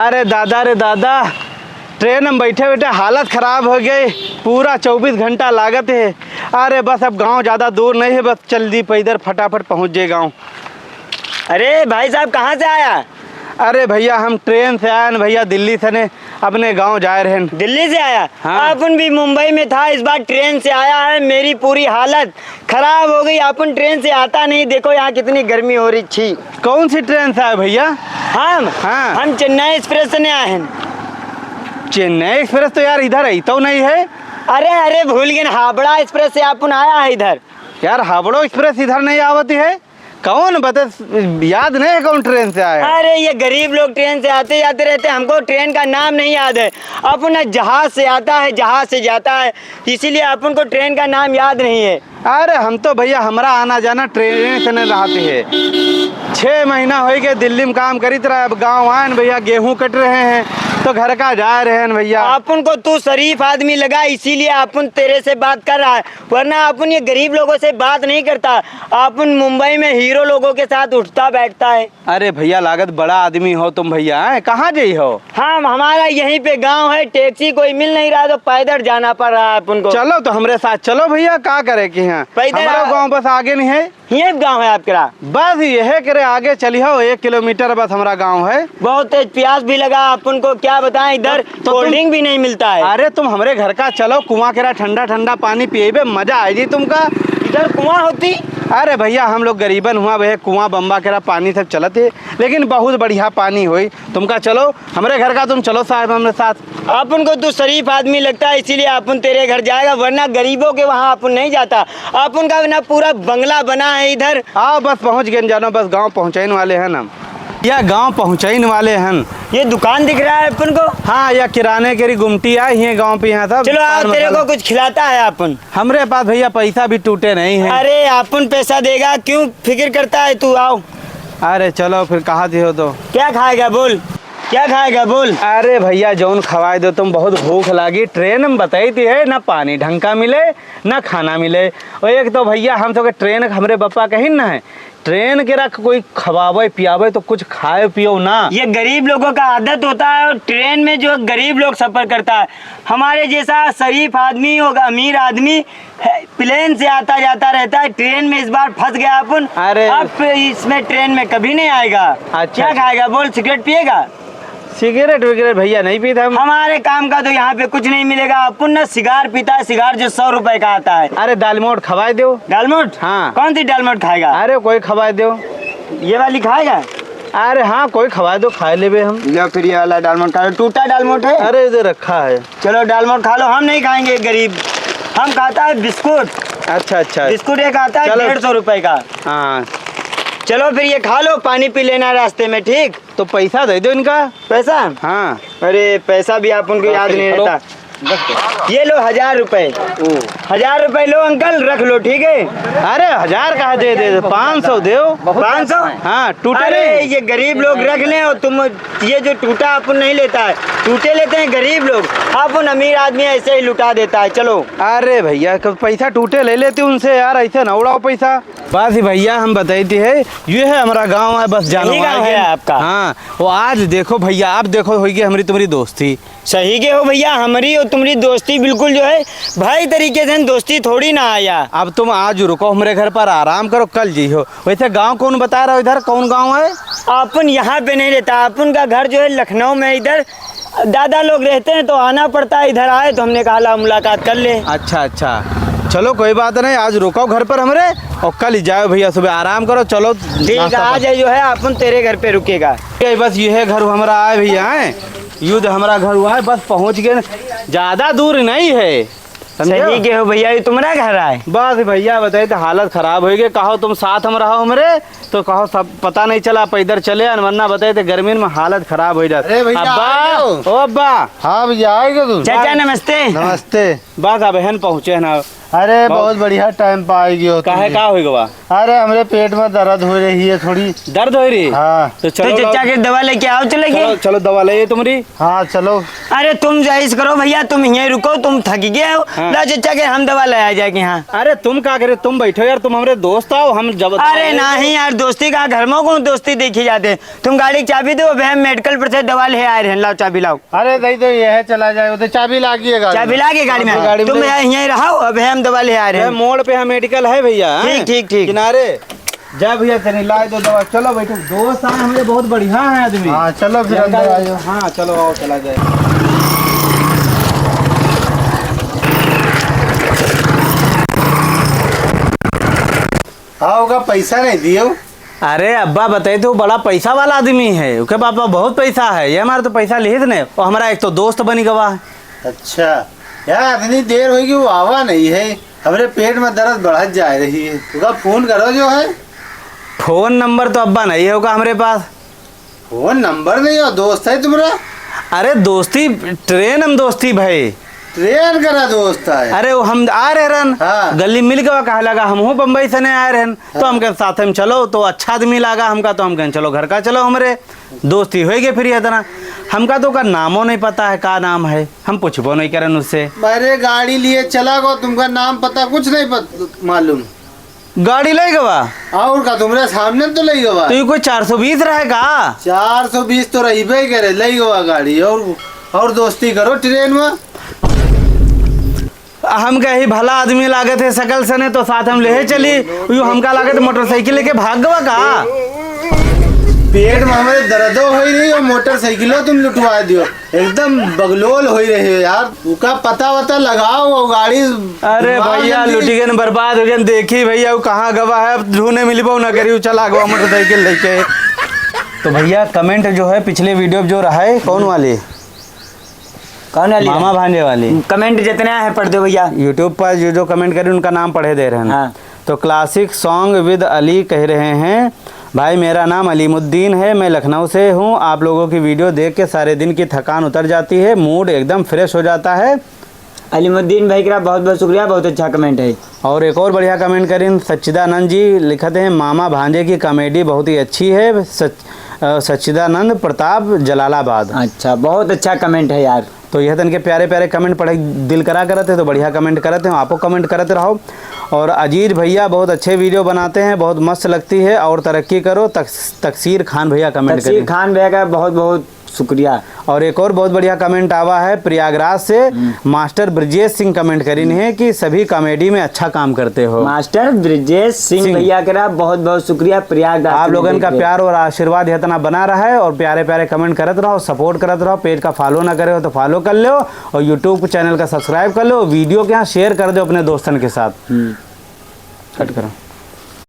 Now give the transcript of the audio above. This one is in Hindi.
अरे दादा ट्रेन में बैठे बैठे हालत ख़राब हो गई। पूरा 24 घंटा लागत है। अरे बस अब गांव ज़्यादा दूर नहीं है, बस जल्दी पैदल फटाफट पहुंच जाए गांव। अरे भाई साहब कहाँ से आया? अरे भैया हम ट्रेन से आए न भैया, दिल्ली से ने अपने गांव जा रहे हैं। दिल्ली से आया? हाँ। अपन भी मुंबई में था, इस बार ट्रेन से आया है। मेरी पूरी हालत खराब हो गई। अपन ट्रेन से आता नहीं, देखो यहाँ कितनी गर्मी हो रही थी। कौन सी ट्रेन से आए भैया? हम चेन्नई एक्सप्रेस से आए हैं। चेन्नई एक्सप्रेस तो यार इधर आई तो नहीं है। अरे भूल गए, हावड़ा एक्सप्रेस से अपन आया है इधर। यार हावड़ो एक्सप्रेस इधर नहीं आवती है। कौन बता, याद नहीं है कौन ट्रेन से आया? अरे ये गरीब लोग ट्रेन से आते जाते रहते, हमको ट्रेन का नाम नहीं याद है। अपन जहाज से आता है, जहाज से जाता है, इसीलिए अपन को ट्रेन का नाम याद नहीं है। अरे हम तो भैया हमारा आना जाना ट्रेन से नहीं रहती है। 6 महीना हो गए दिल्ली में काम करी तरह, अब गाँव आए न भैया, गेहूँ कट रहे हैं तो घर का जा रहे हैं भैया। अपन को तू शरीफ आदमी लगा, इसीलिए अपन तेरे से बात कर रहा है, वरना अपन ये गरीब लोगों से बात नहीं करता। अपन मुंबई में हीरो लोगों के साथ उठता बैठता है। अरे भैया लागत बड़ा आदमी हो तुम भैया, कहाँ जाइ हो? हाँ, हमारा यहीं पे गांव है, टैक्सी कोई मिल नहीं रहा तो पैदल जाना पड़ रहा है अपन को। चलो तो हमारे साथ चलो भैया, क्या करे कि यहाँ हमारा गाँव बस आगे नहीं है। ये गांव है आपका? बस यह करे आगे चली हो 1 किलोमीटर बस हमारा गाँव है। बहुत तेज प्यास भी लगा अपन को, क्या बताएं, इधर कोल्ड ड्रिंक भी नहीं मिलता है। अरे तुम हमारे घर का चलो, कुआं केरा ठंडा ठंडा पानी पिएबे, मजा आएगी तुमका। इधर कुआं होती? अरे भैया हम लोग गरीबन हुआ वह कुआं बम्बा केरा पानी सब चलते, लेकिन बहुत बढ़िया पानी हुई। तुमका चलो हमारे घर का, तुम चलो साहब हमारे साथ। अपन को तू शरीफ आदमी लगता है, इसीलिए अपन तेरे घर जाएगा, वरना गरीबों के वहाँ अपन नहीं जाता। अपन का ना पूरा बंगला बना है इधर। आओ बस पहुँच गए जानो, बस गाँव पहुँचाने वाले हैं हम। या गांव पहुँचाने वाले हैं। ये दुकान दिख रहा है अपन को? हाँ, या किराने की गुमटी आई है गांव पे यहाँ सब। चलो आओ, तेरे को कुछ खिलाता है अपन। हमरे पास भैया पैसा भी टूटे नहीं है। अरे अपन पैसा देगा, क्यों फिक्र करता है तू? आओ। अरे चलो फिर कहाँ थी हो तो? क्या खाएगा बोल, क्या खाएगा बोल? अरे भैया जौन खवाए दो, तुम बहुत भूख लगी। ट्रेन में बताई थी है ना, पानी ढंग का मिले ना खाना मिले। और एक तो भैया हम तो ट्रेन हमरे पापा कहीं ना है, ट्रेन के रख कोई खवावे पियावे तो कुछ खाए पियो ना। ये गरीब लोगों का आदत होता है, और ट्रेन में जो गरीब लोग सफर करता है, हमारे जैसा शरीफ आदमी होगा, अमीर आदमी प्लेन से आता जाता रहता है। ट्रेन में इस बार फंस गया अपन। अरे अब इसमें ट्रेन में कभी नहीं आएगा। अच्छा, क्या खाएगा बोल? सिगरेट पिएगा? सिगरेट वगैरह भैया नहीं पीता हम। हमारे काम का तो यहाँ पे कुछ नहीं मिलेगा। अपन ना सिगार पीता है, सिगार जो 100 रुपए का आता है। अरे दालमोट खवाए दो। दालमोट? हाँ। कौन सी दालमोट खाएगा? अरे कोई खवाए दो। ये वाली खाएगा? अरे हाँ कोई खवाए दो, खा लेबे हम। लो फिर ये वाला दालमोट खा लो, टूटा दालमोट है। अरे इधर रखा है। चलो दालमोट खा लो, हम नहीं खाएंगे गरीब। हम खाता है बिस्कुट। अच्छा बिस्कुट एक आता है 150 रुपए का। हाँ चलो फिर ये खा लो, पानी पी लेना रास्ते में, ठीक? तो पैसा दे दो इनका। पैसा? हाँ। अरे पैसा भी आप उनको याद नहीं रहता। ये लो 1000 रुपए। 1000 रुपए लो अंकल, रख लो, ठीक है? अरे 1000 का दे 500 दो। 500? हाँ टूटे अरे नहीं। ये गरीब लोग रख लें, और तुम ये जो टूटा अपन नहीं लेता है, टूटे लेते हैं गरीब लोग। अपन अमीर आदमी ऐसे ही लुटा देता है। चलो। अरे भैया पैसा टूटे ले लेते उनसे यार, ऐसे ना उड़ाओ पैसा। बस भैया हम बताई है, ये है हमारा गांव है, बस जानो है आपका। हाँ वो आज देखो भैया, आप देखो होगी हमारी तुम्हारी दोस्ती। सही के हो भैया, हमारी और तुम्हारी दोस्ती बिल्कुल जो है भाई तरीके से दोस्ती थोड़ी ना आया। अब तुम आज रुको हमारे घर पर, आराम करो, कल जी हो। वैसे गांव कौन बता रहा हो, इधर कौन गांव है? अपन यहाँ पे नहीं रहता, अपन का घर जो है लखनऊ में। इधर दादा लोग रहते हैं तो आना पड़ता है, इधर आए तो हमने कहा मुलाकात कर ले। अच्छा चलो कोई बात नहीं, आज रुको घर पर हमरे, और कल ही जाओ भैया, सुबह आराम करो। चलो ठीक है, आज जो है अपन तेरे घर पे रुकेगा। बस ये है घर हमारा आए भैया है, युद्ध हमारा घर हुआ है, बस पहुंच गए, ज्यादा दूर नहीं है। सही के हो भैया, ये तुम्हारा घर है? बस भैया बताइए तो हालत खराब हो गई। कहो तुम साथ हम रहो हमारे, तो कहो सब पता नहीं चला पैदल चले, वरना बताए तो गर्मी में हालत खराब हो जाती। अब्बा। हाँ भैया आएगा तू। चाचा नमस्ते। नमस्ते। बस अब बहन पहुँचे ना, अरे बहुत बढ़िया टाइम पाएगी हो काहे का होई गवा? अरे हमरे पेट में दर्द हो रही है थोड़ी। दर्द हो रही? हाँ तो तो चलो चचा के दवा लेके आओ चलेगी। चलो चलो दवा ले तुम्हारी। हाँ चलो। अरे तुम जाइज करो भैया, तुम यहीं रुको, तुम थक गए हो। हाँ। ला चचा के हम दवा ले आ जाएंगे। हाँ अरे तुम क्या करे, तुम बैठो यार, तुम हमारे दोस्त आओ, हम जब अरे नहीं यार, दोस्ती का घर में को दोस्ती देखी जाते हैं। तुम गाड़ी की चाबी दो, अब हम मेडिकल पर से दवा ले आए हैं। लाओ चाबी लाओ। अरे नहीं तो यह चला जाए, उधर चाबी लागी है गाड़ी चाबी लागे गाड़ी में, गाड़ी में तुम यहीं रहो, अब हम दवा ले आ रहे हैं। मोड़ पे हम मेडिकल है भैया। हैं? ठीक ठीक। किनारे जा भैया, चलिए ला दो दवा। चलो बैठो, दोस्त आए हमारे बहुत बढ़िया है आदमी। हाँ चलो फिर अंदर आ जाओ। हाँ चलो आओ, चला जाए। हाँ होगा, पैसा नहीं दिए हो। अरे अब्बा बताए तो बड़ा पैसा वाला आदमी है, उसके पापा बहुत पैसा है, ये हमारा तो पैसा लिहित नहीं, और हमारा एक तो दोस्त बनी गवा है। अच्छा यार, इतनी देर होगी वो आवा नहीं है, हमारे पेट में दर्द बढ़त जा रही है। होगा फोन करो जो है। फोन नंबर तो अब्बा नहीं होगा हमारे पास। फोन नंबर नहीं हो, दोस्त है तुम्हारा? अरे दोस्ती ट्रेन हम दोस्ती भाई। ट्रेन करा दोस्त है। अरे वो हम आ रहे रहन, हाँ। गली मिल गवा, कहा लगा हम हूँ बम्बई से नहीं आए रहन, तो हम कहे साथ में चलो, तो अच्छा आदमी लगा हमका, तो हम कहें चलो घर का चलो, हमारे दोस्ती हो गई। फिर इतना हमका तो का नामो नहीं पता है, का नाम है, हम पूछबो नहीं करें उससे। मेरे गाड़ी लिए चला गो, तुमका नाम पता कुछ नहीं मालूम। गाड़ी ले गवा और का तुम्हारे सामने तो ले गवा। तो ये कोई 420 रहेगा? 420 तो रही करे, ले गवा गाड़ी। और दोस्ती करो ट्रेन में। हम कही भला आदमी लागे थे सकल सने, तो साथ हम ले चली, यू हमका लागे थे मोटरसाइकिल लेके भाग गवा का। पेट में हमारे दर्दो हो रही और मोटरसाइकिलो तुम लुटवा दियो, एकदम बगलोल हो रही है यार। उका पता वता लगाओ वो गाड़ी। अरे भैया लुटी गए, बर्बाद हो गए, देखी भैया वो कहाँ गवा है, अब ढूंढने मिलबो ना करी, चला गवा मोटरसाइकिल लेके। तो भैया कमेंट जो है पिछले वीडियो जो रहा है, कौन वाली? कौन वाली? मामा भांजे वाली। कमेंट जितने आए पढ़ दो भैया। यूट्यूब पर जो कमेंट करे उनका नाम पढ़े दे रहे हैं। हाँ। तो क्लासिक सॉन्ग विद अली कह रहे हैं, भाई मेरा नाम अलीमुद्दीन है, मैं लखनऊ से हूँ, आप लोगों की वीडियो देख के सारे दिन की थकान उतर जाती है, मूड एकदम फ्रेश हो जाता है। अलीमुद्दीन भाई का बहुत बहुत शुक्रिया, बहुत अच्छा कमेंट है। और एक और बढ़िया कमेंट करें, सच्चिदानंद जी लिखते हैं, मामा भांजे की कॉमेडी बहुत ही अच्छी है, सच्चिदानंद प्रताप जलालाबाद। अच्छा, बहुत अच्छा कमेंट है यार। तो यह तन के प्यारे प्यारे कमेंट पढ़े दिल करा करते, तो बढ़िया कमेंट करते हैं, आपको कमेंट करते रहो। और अजीज भैया बहुत अच्छे वीडियो बनाते हैं, बहुत मस्त लगती है, और तरक्की करो। तकसीर खान भैया कमेंट तकसीर करें। खान भैया का बहुत बहुत शुक्रिया। और एक और बहुत बढ़िया कमेंट आवा है प्रयागराज से, मास्टर ब्रजेश सिंह कमेंट करीन है कि सभी कॉमेडी में अच्छा काम करते हो। मास्टर ब्रजेश सिंह भैया का बहुत बहुत शुक्रिया। प्रयागराज आप लोगों का प्यार और आशीर्वाद इतना बना रहा है, और प्यारे प्यारे कमेंट करत रहो, सपोर्ट करत रहो। पेज का फॉलो ना करे हो तो फॉलो कर लो, और यूट्यूब चैनल का सब्सक्राइब कर लो, वीडियो के यहाँ शेयर कर दो अपने दोस्तन के साथ। कट करो।